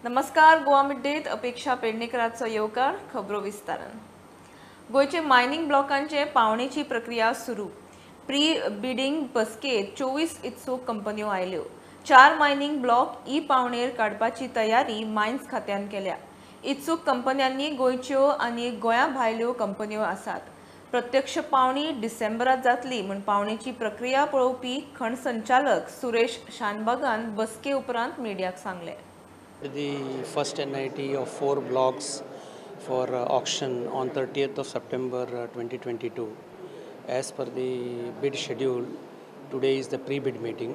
नमस्कार. गोवा मिडेत अपेक्षा पेडणेकरांचो येवकार. खबरो विस्तारान. गोयचे मायनिंग ब्लॉकांचे पावणेची प्रक्रिया सुरू. प्री बिडिंग बसकेत 24 इत्सूक कंपन्यो आयल्यो. 4 मायनिंग ब्लॉक पावणेर काडपाची तयारी मायन्स खात्यान केल्या. इत्सूक कंपन्यांनी गोयच्यो आनी गोंया भायल्यो कंपन्यो आसात. प्रत्यक्ष पावणी डिसेंबरात जातली म्हण पावणेची प्रक्रिया पळोवपी खण संचालक सुरेश शानबागान बसके उपरांत मिडियाक सांगले. The first NIT of 4 blocks for auction on 30th of September 2022. As per the bid schedule, today is the pre-bid meeting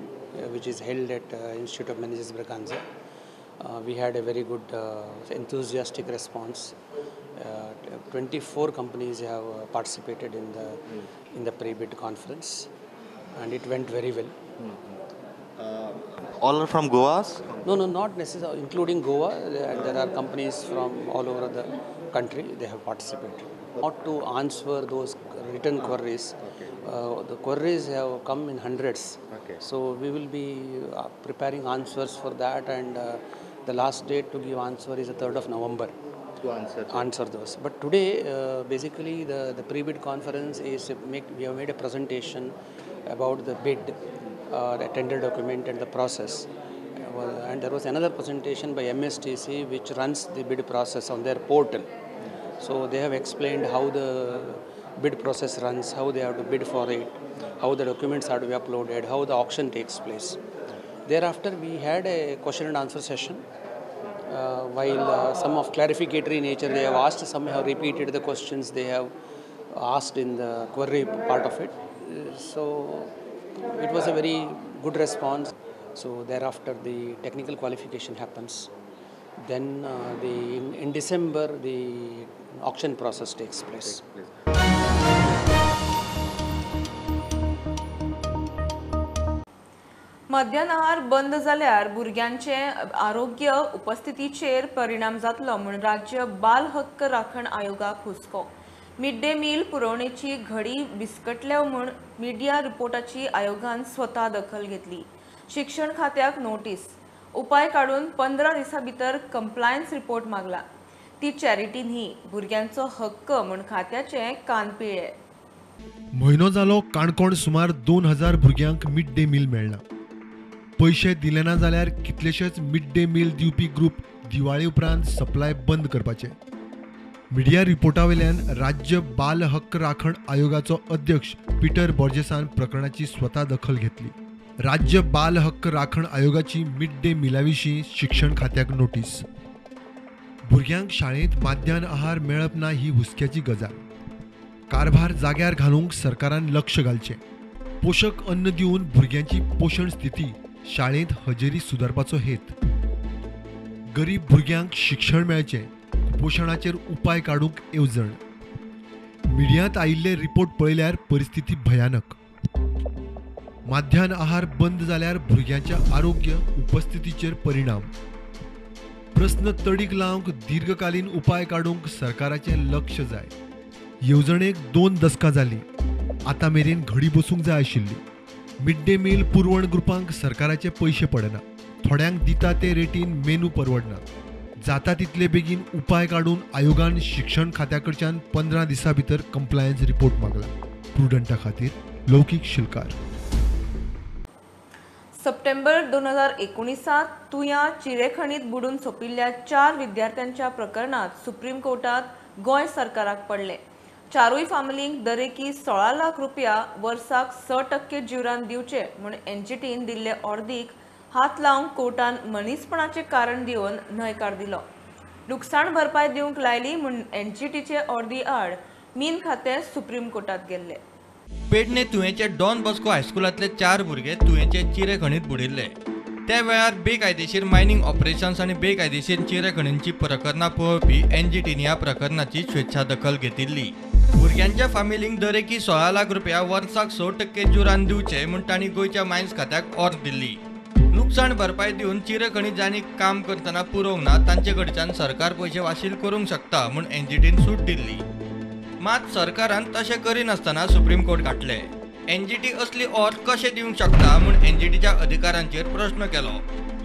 which is held at Institute of Managers Braganza. We had a very good enthusiastic response. 24 companies have participated in the pre-bid conference and it went very well. All are from Goa? No, not necessarily. Including Goa, there are companies from all over the country. They have participated. Not to answer those written queries. The queries have come in hundreds. So we will be preparing answers for that, and the last date to give answer is the 3rd of November. To answer those. But today, basically, the pre-bid conference is we have made a presentation about the bid. The tender document and the process, and there was another presentation by MSTC which runs the bid process on their portal. So they have explained how the bid process runs, how they have to bid for it, how the documents are to be uploaded, how the auction takes place. Thereafter we had a question and answer session. While some of clarificatory nature they have asked, some have repeated the questions they have asked in the query part of it. So it was a very good response. So thereafter the technical qualification happens. Then in December the auction process takes place. मध्यान आहार बंद जाल्यार भुरग्यांचे आरोग्य उपस्थितीचेर परिणाम जातलो म्हूण राज्य बाल हक्क राखण आयोगाक हुस्को. मिड डे मील पुरवणेची घडी विस्कटल्या म्हूण मिडिया रिपोर्टाची आयोगान स्वता दखल घेतली. शिक्षण खात्याक नोटीस. उपाय काडून 15 दिसां भितर कंप्लायन्स रिपोर्ट मागला. ती चॅरिटी न्ही, भुरग्यांचो हक्क म्हूण खात्याचे कान पिळे. म्हयनो जालो काणकोण सुमार 2000 भुरग्यांक मिड डे मील मेळना. पैसे दिले ना जाल्यार कितलेशेच मिड डे मील दिवपी ग्रूप दिवाळी उपरांत सप्लाय बंद करपाचे. मिडिया रिपोर्टावेल्यान राज्य बाल हक्क राखण आयोगाचो अध्यक्ष पीटर बॉर्जेसान प्रकरणाची स्वता दखल घेतली. राज्य बाल हक्क राखण आयोगाची मिड डे मिलाविशीं शिक्षण खात्याक नोटीस. भुरग्यांक शाळेंत माध्यान आहार मेळप ना ही हुस्क्याची गजाल. कारभार जाग्यार घालूंक सरकारान लक्ष घालचें. पोषक अन्न दिवन भुरग्यांची पोषण स्थिती शाळेंत हजेरी सुदारपाचो हेत. गरीब भुरग्यांक शिक्षण मेळचें, कुपोशणाचेर उपाय काडूंक येवजण. मिडियांत आयिल्ले रिपोर्ट पळयल्यार परिस्थिती भयानक. माध्यान आहार बंद जाल्यार भुरग्यांच्या आरोग्य उपस्थितीचेर परिणाम. प्रस्न तडीक लावंक दीर्घकालीन उपाय काडूंक सरकाराचें लक्ष जाय. येवजणेक 2 दशकां जालीं, आतां मेरेन घडी बसूंक जाय आशिल्ली. मिड डे मील पुरवण ग्रुपांक सरकाराचे पयशे पडना. थोड्यांक दिता ते रेटीन मेनू परवडना. जाता तितले बेगीन उपाय काडून आयोगान शिक्षण खात्या कडच्यान 15 दिसां भितर कंप्लायन्स रिपोर्ट मागला. प्रुडंटा खातीर लौकीक शिलकार. सप्टेंबर 2019 तुया चिरेखणीत बुडून सोपिल्ल्या 4 विद्यार्थ्यांच्या प्रकरणात सुप्रीम कोर्टात गोंय सरकाराक पडले. 4 फामिलींक दरेकी 16 लाख रुपया वर्साक 6% जीवरान दिवचे म्हूण एनजीटीन दिल्ले ऑर्दीक हात लावंक कोर्टान मनीसपणाचे कारण दिवन न्हयकार दिलो. लुकसाण भरपाय दिवंक लायली म्हूण एनजीटीचे ऑर्दी आड मीन खातें सुप्रीम कोर्टात गेल्ले. पेडणे तुयेचे डॉन बॉस्को हायस्कुलांतले 4 भुरगे तुयेचे चिरेखणीत बुडिल्ले. त्या वेळार बेकायदेशीर मायनिंग ऑपरेशन्स आनी बेकायदेशीर चिरेखणींची प्रकरणां पळोवपी एनजीटीन ह्या प्रकरणाची स्वेच्छा दखल घेतिल्ली. भुरग्यांच्या फामिलींक दरेकी 16 लाख रुपया वर्साक 6% जुरान दिवचे म्हूण तांणी गोंयच्या मायन्स खात्याक ऑर्ड दिल्ली. नुकसाण भरपाय दिवन चिरेखणीत काम करतना पुरोवंक ना तांचे कडच्यान सरकार पयशे वाशील करूंक शकता म्हूण एनजीटीन सूट दिल्ली. मात सरकारान तशें करिनासतना सुप्रीम कोर्ट घातले. एनजीटी असली ऑर्ड कशें दिवंक शकता म्हूण एनजीटीच्या अधिकाऱ्यांचेर प्रश्न केलो.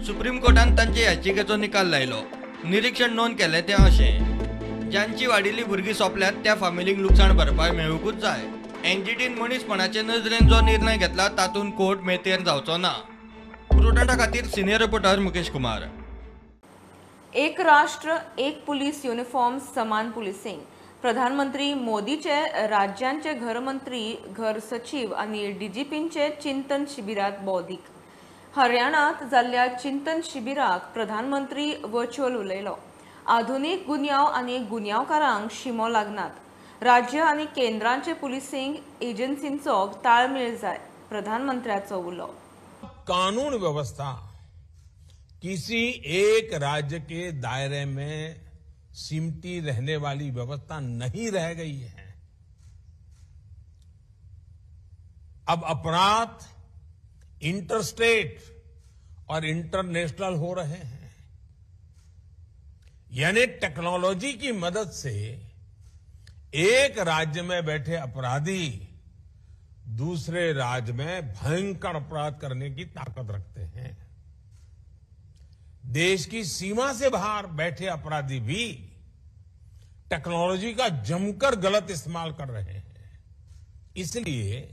सुप्रीम कोर्टान तांचे याचिकेचो निकाल लायलो. निरीक्षण नोंद केले ते अशें, ज्यांची वाडिल्ली भुरगीं सोंपल्यात त्या फामिलीक लुकसाण भरपाय मेळूंकूच जाय. एनजीटीन मनीसपणाचे नजरेन जो निर्णय घेतला तातूंत कोर्ट मेतेर जावचो ना. प्रुडंटा खातीर सिनियर रिपोर्टर मुकेश कुमार. एक राष्ट्र एक पुलीस युनिफॉर्म समान पुलिसिंग. प्रधानमंत्री मोदीचे राज्यांचे घरमंत्री, घर सचिव आनी डीजीपींचे चिंतन शिबिरात बौद्धिक. हरियाणात जाल्ल्या चिंतन शिबिराक प्रधानमंत्री वर्च्युअल उलयलो. आधुनीक गुन्यांव आनी गुन्यांवकारांक शिमो लागनात. राज्य आनी केंद्रांचे पुलिसिंग एजन्सींचो ताळमेळ जाय. प्रधानमंत्र्याचो उलो. कानून व्यवस्था किसी एक राज्य के दायरे में सिमटी रहने वाली व्यवस्था नहीं रह गई है. अब अपराध इंटरस्टेट और इंटरनेशनल हो रहे हैं. यानी टेक्नोलॉजी की मदद से एक राज्य में बैठे अपराधी दूसरे राज्य में भयंकर अपराध करने की ताकत रखते हैं. देश की सीमा से बाहर बैठे अपराधी भी टेक्नोलॉजी का जमकर गलत इस्तेमाल कर रहे हैं. इसलिए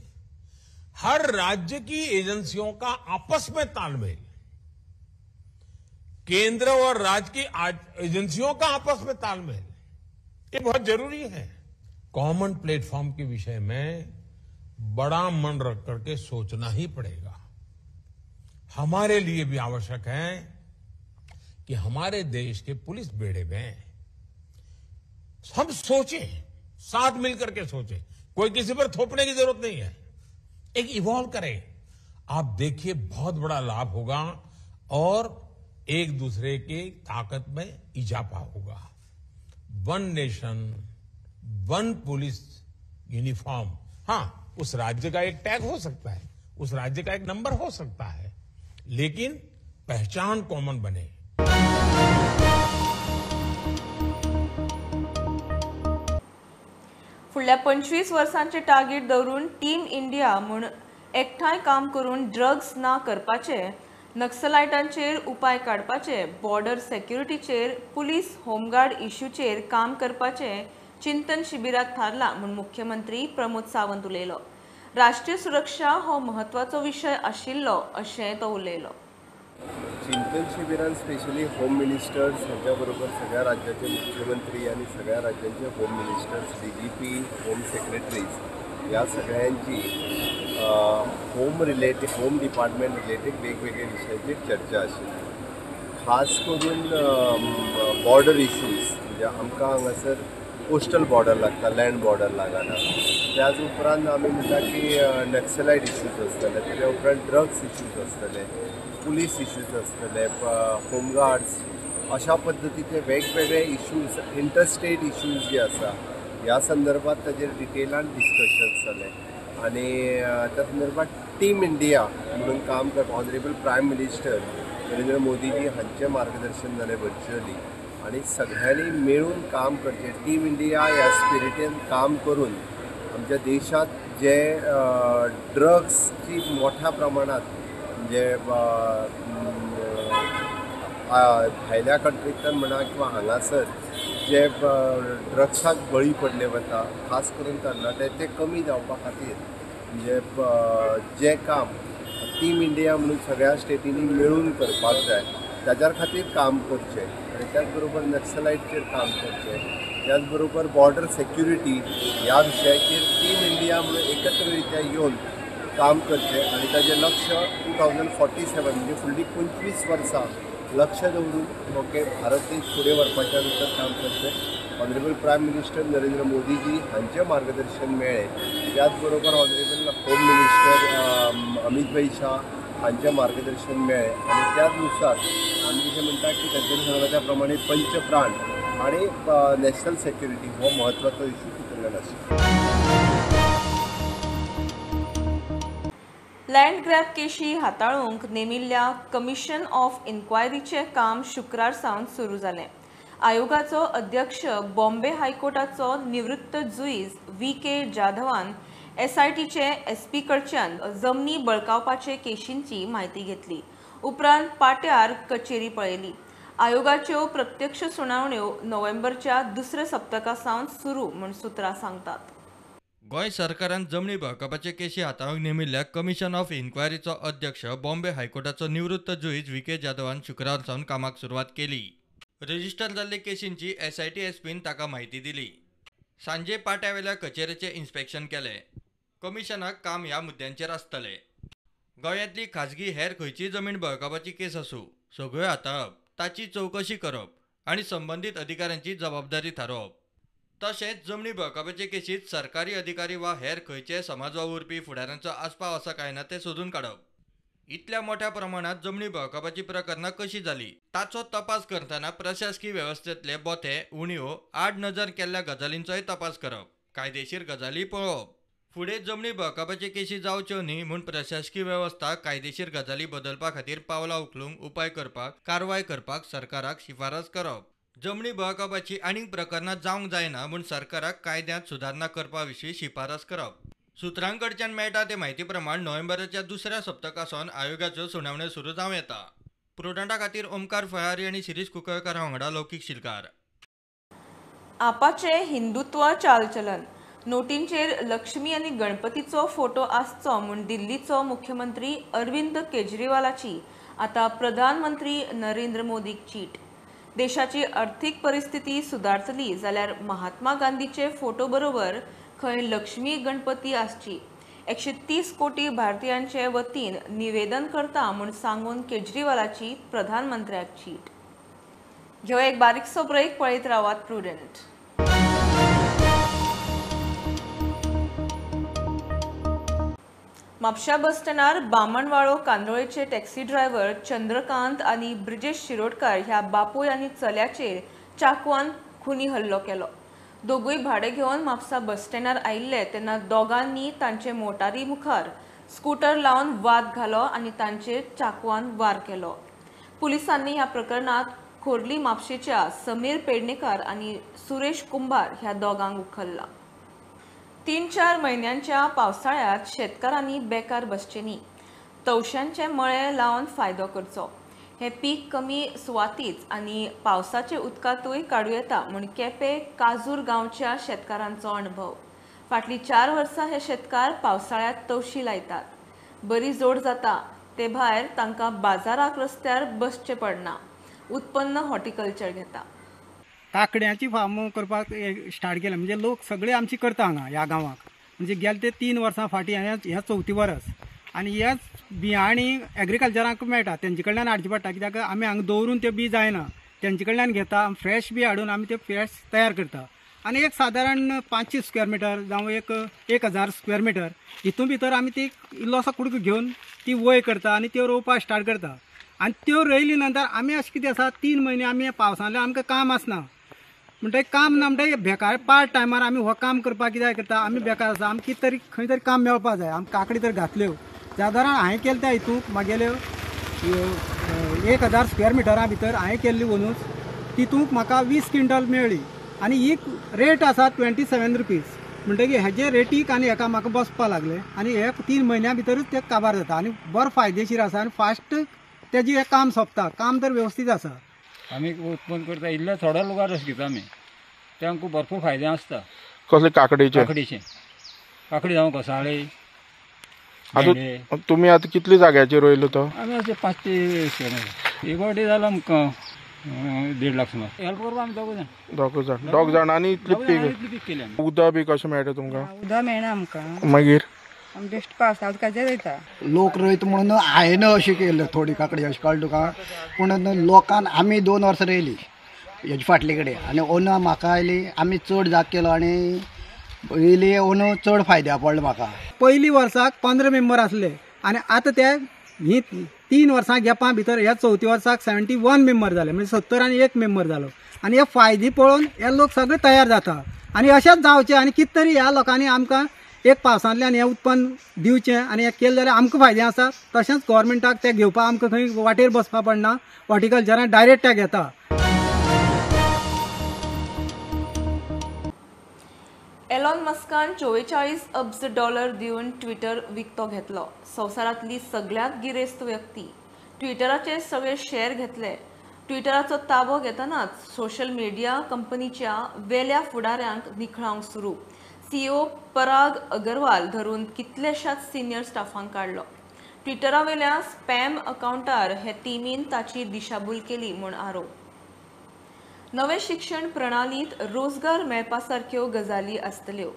हर राज्य की एजेंसियों का आपस में तालमेल, केंद्र और राज्य की एजेंसियों का आपस में तालमेल, ये बहुत जरूरी है. कॉमन प्लेटफॉर्म के विषय में बड़ा मन रख करके सोचना ही पड़ेगा. हमारे लिए भी आवश्यक है कि हमारे देश के पुलिस बेड़े में हम सोचें, साथ मिलकर के सोचें. कोई किसी पर थोपने की जरूरत नहीं है. एक इवॉल्व करें. आप देखिए बहुत बड़ा लाभ होगा और एक दूसरे की ताकत में इजाफा होगा. One nation one police uniform. हाँ, उस राज्य का एक टैग हो सकता है, उस राज्य का एक नंबर हो सकता है, लेकिन पहचान कॉमन बने. फुडल्या 25 वर्सांचे टार्गेट दवरून टीम इंडिया म्हूण एकठांय काम करून ड्रग्स ना करपाचे, नक्सलायटांचेर उपाय काडपाचे, बॉर्डर सेक्युरिटीचेर, पुलीस होमगार्ड इश्यूचेर काम करपाचे चिंतन शिबिरात थारला म्हूण मुख्यमंत्री प्रमोद सावंत उलयलो. राष्ट्रीय सुरक्षा हो महत्वाचो विशय आशिल्लो अशें तो उलयलो. चिंतन शिबिरान स्पेशली होम मिनिस्टर्स हांच्या बरोबर सगळ्या राज्याचे मुख्यमंत्री आणि सगळ्या राज्यांचे home ministers, DGP, home secretaries या सगळ्यांची होम डिपार्टमेंट रिलेटेड वेगवेगळ्या विशयांचेर चर्चा आशिल्ली. खास करून बॉर्डर इश्यूज, म्हणजे आमकां हांगासर कोस्टल बॉर्डर लागता, लँड बॉर्डर लागना. त्याच उपरांत आमी म्हणटा की नक्सलाइट इश्यूज आसतले, त्या उपरांत ड्रग्स इश्यूज आसतले, पुलीस इश्यूज आसतले, होमगार्ड्स, अशा पद्दतीचे वेगवेगळे इश्यूज, इंटरस्टेट इश्यूज जे आसा ह्या संदर्भात ताजेर डिटेलान डिस्कशन्स जाले. आनी त्या संदर्भात टीम इंडिया म्हणून काम करता honourable prime minister Narendra Modiji हांचें मार्गदर्शन जालें व्हर्च्युअली. आणि सगळ्यांनी मिळून काम करचे. टीम इंडिया ह्या स्पिरिटीन काम करून आमच्या देशात जे ड्रग्सची मोठ्या प्रमाणात म्हणजे भायल्या कंट्रींतल्यान म्हणा किंवा हांगासर जे ड्रग्साक बळी पडले वता, खास करून तरणाटे, ते कमी जावपा खातीर म्हणजे जे काम टीम इंडिया म्हणून सगळ्या स्टेटींनी मिळून करपाक जाय, ताच्या खातीर काम करचें. आणि त्याचबरोबर नक्सलाइटचेर काम करचें. त्याचबरोबर बॉर्डर सेक्युरिटी ह्या विशयाचेर टीम इंडिया म्हणून एकत्ररित्या येवन काम करचें. आणि ताजें लक्ष 2047 म्हणजे फुडलीं 25 वर्सां लक्ष दवरून ओके भारत देश फुडें व्हरपाच्या भितर काम करचें. Honourable prime minister Narendra Modiji हांचें मार्गदर्शन मेळ्ळें. त्याचबरोबर ऑनरेबल होम मिनिस्टर अमित भाई शाह हांचें मार्गदर्शन मेळ्ळें. आनी त्यानुसार आमी कितें म्हणटा की तांच्यानी सांगला त्या प्रमाणे पंचप्राण आणि नॅशनल सेक्युरिटी हो महत्वाचो इश्यू तितूंतल्यान आशिल्लो. लँड ग्रॅब केशी हाताळूंक नेमिल्ल्या कमिशन ऑफ इन्क्वायरीचें काम शुक्रार सावन सुरू जालें. आयोगाचो अध्यक्ष बॉम्बे हायकोर्टाचो निवृत्त जुईज VK जाधवान SITचे SP कडच्यान जमनी बळकावपाचे केशींची म्हायती घेतली. उपरांत पाट्यार कचेरी पळयली. आयोगाच्यो प्रत्यक्ष सुनावण्यो नोव्हेंबरच्या दुसऱ्या सप्तका सावन सुरू म्हूण सुत्रां सांगतात. गोंय सरकारान जमनी बळकावपाचे केशी हाताळूंक नेमिल्ल्या कमिशन ऑफ इन्क्वायरीचो अध्यक्ष बॉम्बे हायकोर्टाचो निवृत्त जुईज व्ही.के. जाधवान शुक्रार सावन कामाक सुरवात केली. रजिस्टर जाल्ले केशींची SIT एसपीन ताका म्हायती दिली. सांजे पाट्यावेल्या कचेरेचे इन्स्पेक्शन केले. कमिशनाक काम ह्या मुद्द्यांचेर आसतले. गोंयांतली खाजगी हेर खंयचीय जमीन बळकावपाची केस आसूं, सगळ्यो हाताळप, ताची चवकशी करप आनी संबंदीत अधिकाऱ्यांची जबाबदारी थारोवप. तशेंच जमनी बळकावपाचे केशींत सरकारी अधिकारी वा हेर खंयचेय समाजा उरपी फुडाऱ्यांचो आस्पाव आसा काय ना तें सोदून काडप. इतल्या मोठ्या प्रमाणात जमनी बळकावपाची प्रकरणां कशी जाली ताचो तपास करतना प्रशासकीय वेवस्थेंतले बोथे उणीव आड नजर केल्ल्या गजालींचोय तपास करप, कायदेशीर गजाली पळोवप. फुडें जमनी बळकावपाचे केशी जावच्यो न्ही म्हूण प्रशासकीय वेवस्था कायदेशीर गजाली बदलपा खातीर पावलां उखलूंक उपाय करपाक कारवाय करपाक सरकाराक शिफारस करप. जमनी बळकावपाची आनीक प्रकरणां जावंक जायना म्हूण सरकाराक कायद्यांत सुदारणा करपा विशीं शिफारस करप. सुत्रां कडच्यान मेळटा ते म्हायती प्रमाण नोव्हेंबराच्या दुसऱ्या सप्तकासावन आयोगाच्यो सुनावण्यो सुरू जावं येता. प्रुडंटा खातीर ओमकार फळारी आनी शिरीष कुंकळकार वांगडा लौकीक शिलकार. आपाचे हिंदुत्व चालचलन नोटींचेर लक्ष्मी आनी गणपतीचो फोटो आसचो म्हूण दिल्लीचो मुख्यमंत्री अरविंद केजरीवालाची आतां प्रधानमंत्री नरेंद्र मोदीक चीट. देशाची अर्थीक परिस्थिती सुदारतली जाल्यार महात्मा गांधीचे फोटो बरोबर खंय लक्ष्मी गणपती आसची. 130 कोटी भारतीयांचे वतीन निवेदन करता म्हूण सांगून केजरीवालाची प्रधानमंत्र्याक चीट. घेव एक बारीकसो ब्रेक, पळयत रावात प्रुडंट. म्हापशा बस स्टँडार बामणवाळो कांदोळेचे टॅक्सी ड्रायव्हर चंद्रकांत आनी ब्रिजेश शिरोडकार ह्या बापूय आनी चल्याचेर चाकवान खुनी हल्लो केलो. दोगूय भाडे घेवन म्हापसा बस स्टँडार आयिल्ले तेन्ना दोगांनी तांचे मोटारी मुखार स्कूटर लावन वाद घालो आनी तांचेर चाकवान वार केलो. पुलिसांनी ह्या प्रकरणात खोर्ली म्हापशेच्या समीर पेडणेकार आनी सुरेश कुंभार ह्या दोगांक उखल्ला. 3-4 म्हयन्यांच्या पावसाळ्यात शेतकारांनी बेकार बसचे न्ही. तवशांचे मळे लावन फायदो करचो. हे पीक कमी सुवातीच आनी पावसाचे उदकांतूय काडूं येता म्हूण केपें काजूर गांवच्या शेतकारांचो अणभव. फाटलीं 4 वर्सां हे शेतकार पावसाळ्यांत तवशी लायतात. बरी जोड जाता ते भायर तांकां बाजाराक रस्त्यार बसचें पडना. उत्पन्न हॉर्टिकल्चर घेता. काकड्याची फार्म करपाक स्टार्ट केलें म्हणजे लोक सगळे आमची करता हांगा ह्या गांवाक. म्हणजे गेले ते 3 वर्सां फाटीं हें 4थी वर्स आनी हेच बियाणी एग्रीकल्चराक मेळटा तेंचे कडल्यान हाडची पडटा. कित्याक आमी हांगा दवरून ते बी जायना, तेंचे कडल्यान घेता फ्रेश बी हाडून आमी ते फ्रेश तयार करता. आनी एक सादारण 500 स्क्वेअर मिटर जावं 1000 स्क्वेअर मिटर हितून भितर आमी ती इल्लोसो कुडको घेवन ती वय करता आनी त्यो रोवपाक स्टार्ट करता. आनी त्यो रोयली नंतर आमी अशें कितें आसा 3 म्हयने आमी पावसांतले आमकां काम आसना म्हणटकीर काम ना म्हणटकीर बेकार पार्ट टायमार आमी हो काम करपाक कितें करता आमी बेकार आसा आमी कितें तरी खंय तरी काम मेळपाक जाय. आमी काकडी तर घातल्यो सादारण हांवें केले त्या हितूंक म्हागेल्यो 1000 स्क्वेअर मिटरा भितर हांवें केल्ली वनूच तितूंक म्हाका 20 क्विंटल मेळ्ळी आनी ही रेट आसा 27 रुपीज. म्हणटकीर हेजे रेटीक आनी हेका म्हाका बसपाक लागले आनी हे 3 म्हयन्या भितरूच ते काबार जाता आनी बरो फायदेशीर आसा आनी फास्ट तेजें हें काम सोंपता. काम तर वेवस्थीत आसा. आमी उत्पन्न करता इल्ले थोडे लोकांक रस घेता आमी तांकां भरपूर फायदे आसता. कसले काकडीचे काकडी जावं घोसाळी. आतां तुमी आतां कितले जाग्याचेर रोयलो तो? आमी अशें 5 ते 6 एक वाटी जाला आमकां 1.5 लाख सुमार. हेल्प करपा आमी दोग जाण आनी इतली पीक केली. उदक बी कशें मेळटा तुमकां? उदक मेळना आमकां. मागीर आमी बेश्ट पावसा उदकाचेर रोयता. लोक रोयता म्हणून हांवें अशें केलें थोडी काकडी अशें कळ्ळें तुका. पूण लोकांन आमी 2 वर्सां रोयली हेजे फाटले कडेन आनी ओनो म्हाका आयली आमी चड जाग केलो आनी पयली ओनो चड फायद्या पडलो म्हाका. पयली वर्साक 15 मेंबर आसले आनी आतां ते ही 3 वर्सां गॅपा भितर ह्या 4थी वर्साक 71 मेंबर जाले म्हणजे 70 आनी 1 मेंबर जालो. आनी हे फायदे पळोवन हे लोक सगळे तयार जाता आनी अशेंच जावचें आनी कितें तरी ह्या लोकांनी आमकां एक पावसांतल्यान हें उत्पन्न दिवचें आनी हें केलें जाल्यार आमकां फायदें आसा. तशेंच गोवोरमेंटाक तें घेवपाक आमकां खंय वाटेर बसपाक पडना. हॉर्टिकल्चरान डायरेक्ट ते घेता. एलॉन मस्कान $44 अब्ज दिवन ट्विटर विकतो घेतलो. संवसारांतली सगळ्यांत गिरेस्त व्यक्ती. ट्विटराचे सगळे शेअर घेतले. ट्विटराचो ताबो घेतनाच सोशल मीडिया कंपनीच्या वेल्या फुडाऱ्यांक निखळावंक सुरू. CEO पराग अगरवाल धरून कितलेशाच सिनियर स्टाफांक काढलो. ट्विटरावेल्या स्पॅम अकाउंटार हे टीमीन ताची दिशाभूल केली म्हूण आरोप. नवे शिक्षण प्रणालीत रोजगार मेळपा सारक्यो गजाली आसतल्यो.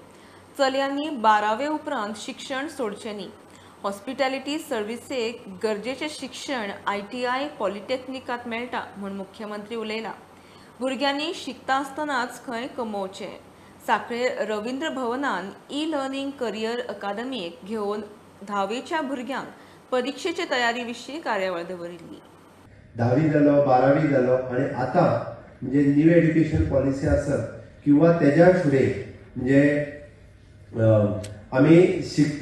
चलयांनी 12वे उपरांत शिक्षण सोडचें न्ही. हॉस्पिटॅलिटी सर्व्हिसेक गरजेचें शिक्षण ITI पॉलिटेक्निकांत मेळटा म्हूण मुख्यमंत्री उलयला. भुरग्यांनी शिकता आसतनाच खंय कमोवचें. सांखळे रवींद्र भवनान ई-लर्निंग करियर अकादमीक घेवन 10वेच्या भुरग्यांक परीक्षेचे तयारी विशीं कार्यावळ दवरिल्ली. 10वी जालो 12वी जालो आनी आतां म्हणजे न्यू एड्युकेशन पॉलिसी आसत किंवा तेज्या फुडें म्हणजे आमी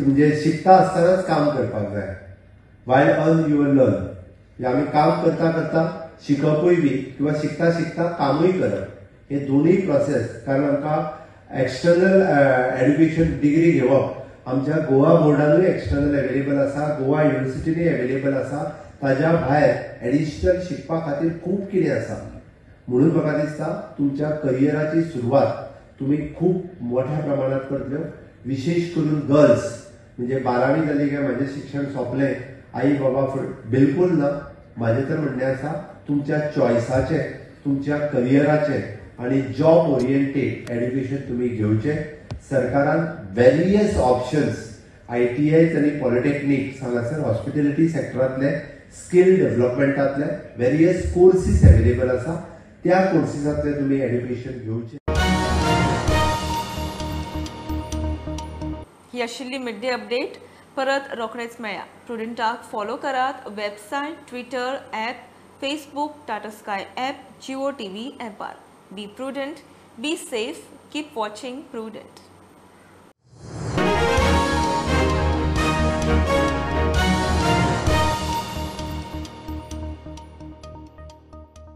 म्हणजे शिकता आसतनाच काम करपाक जाय. वायल अर्न युअर लर्न म्हणजे आमी काम करता करता शिकपूय बी किंवा शिकता शिकता कामूय करप हे दोनूय प्रोसेस. कारण आमकां एक्सटर्नल एड्युकेशन डिग्री घेवप आमच्या गोवा बोर्डानूय एक्सटर्नल अवेलेबल आसा, गोवा युनिव्हर्सिटीनूय अवेलेबल आसा. ताज्या भायर एडिशनल शिकपा खातीर खूब कितें आसा. म्हणून म्हाका दिसता तुमच्या करियराची सुरवात तुम्ही खूप मोठ्या प्रमाणात करतल्यो. विशेष करून गर्ल्स म्हणजे 12वी जाली काय माझे शिक्षण सोंपलें आई बाबा बिलकुल ना. माझे तर म्हणणें आसा तुमच्या चॉयसाचे, तुमच्या करियराचे आणि जॉब ओरिएंटेड एड्युकेशन तुम्ही घेवचें. सरकारान वेरियस ऑप्शन्स ITIs आणि पॉलिटेक्निक्स हांगासर हॉस्पिटॅलिटी सेक्टरांतले स्किल डेव्हलपमेंटांतले वेरियस कोर्सीस अवेलेबल आसा. त्या कोर्सीसांतले तुम्ही एड्युकेशन घेवचें. ही आशिल्ली मिड डे अपडेट. परत रोखडेच मेळया. प्रुडंटाक फॉलो करात. Website, twitter, app, facebook, Tata sky app, Jio TV ॲपार. Be prudent, be safe, keep watching prudent.